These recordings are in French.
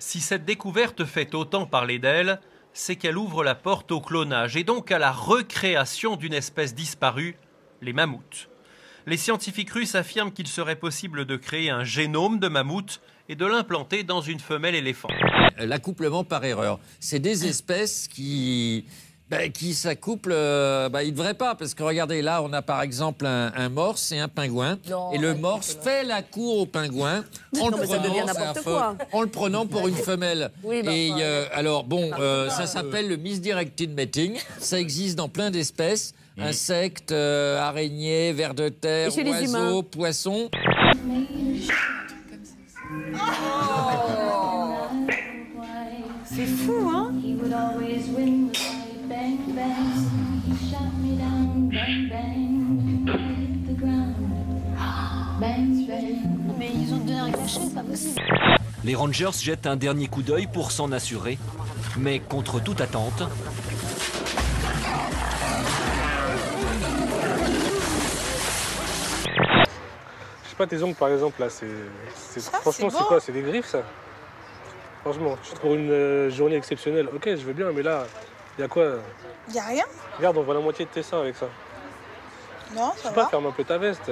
Si cette découverte fait autant parler d'elle, c'est qu'elle ouvre la porte au clonage et donc à la recréation d'une espèce disparue, les mammouths. Les scientifiques russes affirment qu'il serait possible de créer un génome de mammouth et de l'implanter dans une femelle éléphant. L'accouplement par erreur, c'est des espèces qui s'accouplent, ils ne devraient pas, parce que regardez, là, on a par exemple un morse et un pingouin, et le morse fait la cour au pingouin en le prenant pour une femelle. Oui, ça s'appelle le misdirected mating, ça existe dans plein d'espèces, insectes, araignées, vers de terre, oiseaux, poissons. C'est fou, hein? Mais ils ont donné un cachet, c'est pas possible. Les Rangers jettent un dernier coup d'œil pour s'en assurer, mais contre toute attente, Je sais pas, tes ongles par exemple là, franchement c'est quoi? C'est des griffes ça? Franchement, pour une journée exceptionnelle, ok je veux bien, mais là, il y a quoi? Y a rien? Regarde, on voit la moitié de tes seins avec ça. Non, Je ça sais pas, va. ferme un peu ta veste.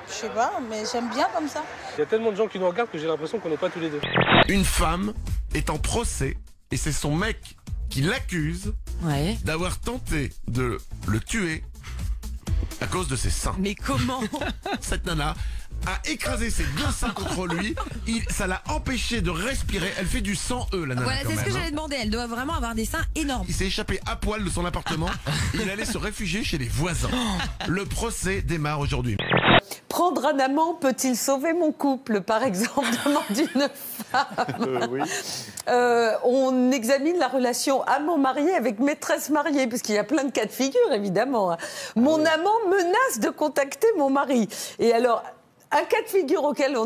Je sais pas, mais j'aime bien comme ça. Il y a tellement de gens qui nous regardent que j'ai l'impression qu'on n'est pas tous les deux. Une femme est en procès et c'est son mec qui l'accuse d'avoir tenté de le tuer à cause de ses seins. Mais comment? Cette nana a écrasé ses deux seins contre lui, ça l'a empêché de respirer, elle fait du 100 la nana. Voilà, c'est ce que j'allais demander, elle doit vraiment avoir des seins énormes. Il s'est échappé à poil de son appartement, il allait se réfugier chez les voisins. Le procès démarre aujourd'hui. Prendre un amant peut-il sauver mon couple, par exemple, demande une femme. Oui. On examine la relation amant-marié avec maîtresse mariée, parce qu'il y a plein de cas de figure, évidemment. Mon amant menace de contacter mon mari. Et alors, un cas de figure auquel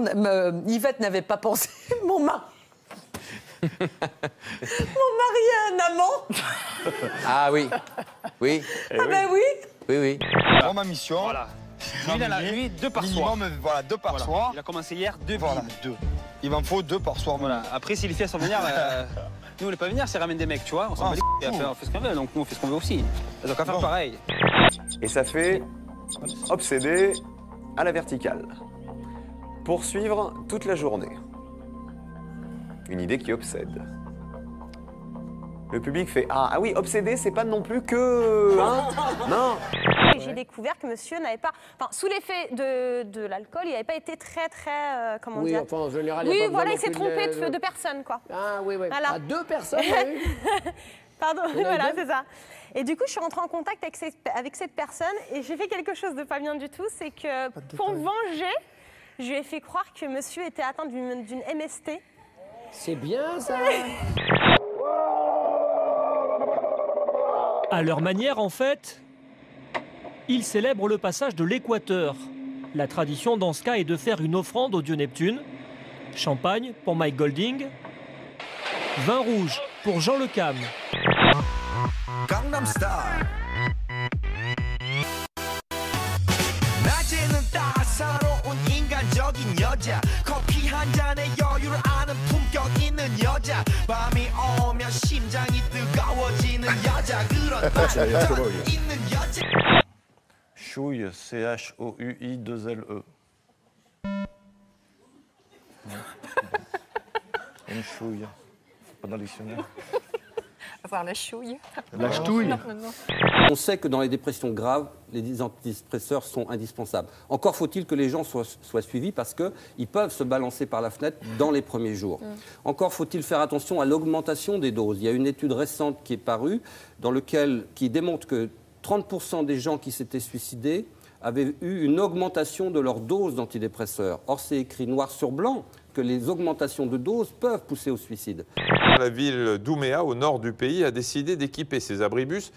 Yvette n'avait pas pensé, mon mari. Mon mari a un amant. Ah oui, oui. Oui. Oui. Pour ma mission, voilà. Lui, 2 par soir. Minimum, voilà, 2 par soir. Il a commencé hier, 2 Voilà, 2. Il m'en faut 2 par soir. Voilà. Après, si les filles sont venir, nous, on voulait pas venir, c'est ramène des mecs, tu vois. On s'en bat les couilles, on fait ce qu'on veut, donc nous, on fait ce qu'on veut aussi. Donc, à faire pareil. Et ça fait obsédé à la verticale. Poursuivre toute la journée. Une idée qui obsède. Le public fait ah oui, obsédé, c'est pas non plus que... Hein non. J'ai découvert que monsieur n'avait pas... Enfin, sous l'effet de l'alcool, il n'avait pas été très, comment dire... enfin, en général, oui, voilà, il s'est trompé de personne, quoi. Ah oui. Voilà. À 2 personnes, Pardon, voilà, c'est ça. Et du coup, je suis rentrée en contact avec cette personne et j'ai fait quelque chose de pas bien du tout, c'est que pour me venger, je lui ai fait croire que monsieur était atteint d'une MST. C'est bien, ça. À leur manière, en fait, ils célèbrent le passage de l'équateur. La tradition dans ce cas est de faire une offrande au dieu Neptune. Champagne pour Mike Golding. Vin rouge pour Jean Le Cam. Gangnam Style. Chouille, C-H-O-U-I-2-L-E. Une chouille. Pas dans le dictionnaire. Avoir la chouille. La ch'touille. On sait que dans les dépressions graves, les antidépresseurs sont indispensables. Encore faut-il que les gens soient suivis parce qu'ils peuvent se balancer par la fenêtre dans les premiers jours. Encore faut-il faire attention à l'augmentation des doses. Il y a une étude récente qui est parue qui démontre que 30% des gens qui s'étaient suicidés avaient eu une augmentation de leur dose d'antidépresseurs. Or, c'est écrit noir sur blanc que les augmentations de doses peuvent pousser au suicide. La ville d'Ouméa, au nord du pays, a décidé d'équiper ses abribus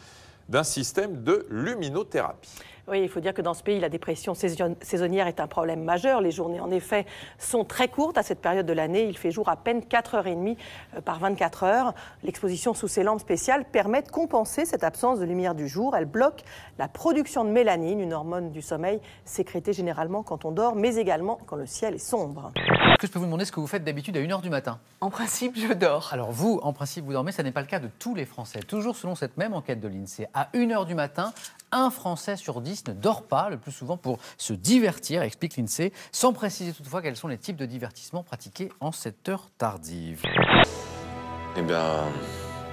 d'un système de luminothérapie. Oui, il faut dire que dans ce pays, la dépression saisonnière est un problème majeur. Les journées, en effet, sont très courtes à cette période de l'année. Il fait jour à peine 4h30 par 24 heures. L'exposition sous ces lampes spéciales permet de compenser cette absence de lumière du jour. Elle bloque la production de mélanine, une hormone du sommeil sécrétée généralement quand on dort, mais également quand le ciel est sombre. Est-ce que je peux vous demander ce que vous faites d'habitude à 1h du matin? En principe, je dors. Alors vous, en principe, vous dormez, ça n'est pas le cas de tous les Français. Toujours selon cette même enquête de l'INSEE, à 1h du matin, un Français sur 10 ne dort pas, le plus souvent pour se divertir, explique l'INSEE, sans préciser toutefois quels sont les types de divertissements pratiqués en cette heure tardive. Eh bien,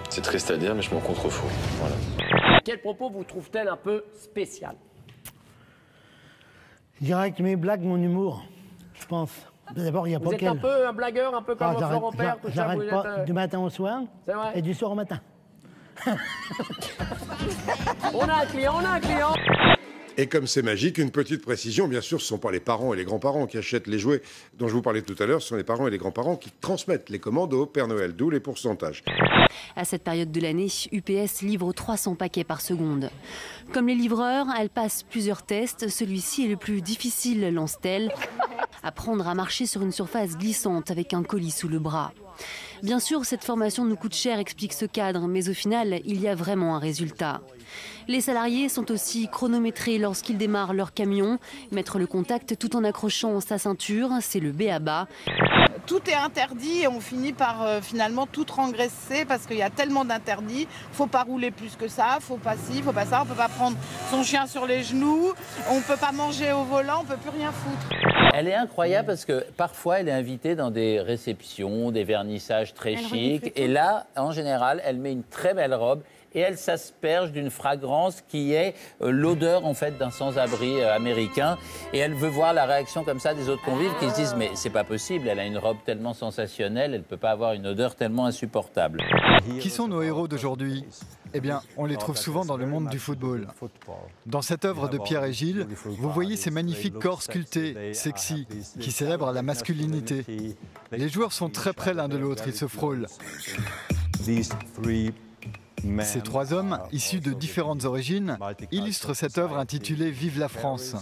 c'est triste à dire, mais je m'en contrefous. Voilà. Quel propos vous trouve-t-elle un peu spécial? Je dirais que mes blagues, mon humour, je pense. D'abord, il n'y a pas Vous êtes un peu un blagueur, un peu comme Florent Père, tout ça. J'arrête pas du matin au soir et du soir au matin. On a un client, on a un client. Et comme c'est magique, une petite précision, bien sûr, ce ne sont pas les parents et les grands-parents qui achètent les jouets dont je vous parlais tout à l'heure, ce sont les parents et les grands-parents qui transmettent les commandes au Père Noël, d'où les pourcentages. À cette période de l'année, UPS livre 300 paquets par seconde. Comme les livreurs, elle passe plusieurs tests. Celui-ci est le plus difficile, lance-t-elle. Apprendre à marcher sur une surface glissante avec un colis sous le bras. Bien sûr, cette formation nous coûte cher, explique ce cadre, mais au final, il y a vraiment un résultat. Les salariés sont aussi chronométrés lorsqu'ils démarrent leur camion. Mettre le contact tout en accrochant sa ceinture, c'est le b.a.-ba. Tout est interdit et on finit par finalement tout transgresser parce qu'il y a tellement d'interdits. Faut pas rouler plus que ça, faut pas ci, faut pas ça. On peut pas prendre son chien sur les genoux, on peut pas manger au volant, on peut plus rien foutre. Elle est incroyable parce que parfois elle est invitée dans des réceptions, des vernissages très chics. Et là, en général, elle met une très belle robe. Et elle s'asperge d'une fragrance qui est l'odeur en fait d'un sans-abri américain. Et elle veut voir la réaction comme ça des autres convives qui se disent mais c'est pas possible, elle a une robe tellement sensationnelle, elle peut pas avoir une odeur tellement insupportable. Qui sont nos héros d'aujourd'hui ? Eh bien, on les trouve souvent dans le monde du football. Dans cette œuvre de Pierre et Gilles, vous voyez ces magnifiques corps sculptés, sexy, qui célèbrent la masculinité. Les joueurs sont très près l'un de l'autre, ils se frôlent. Ces trois hommes, issus de différentes origines, illustrent cette œuvre intitulée « Vive la France ».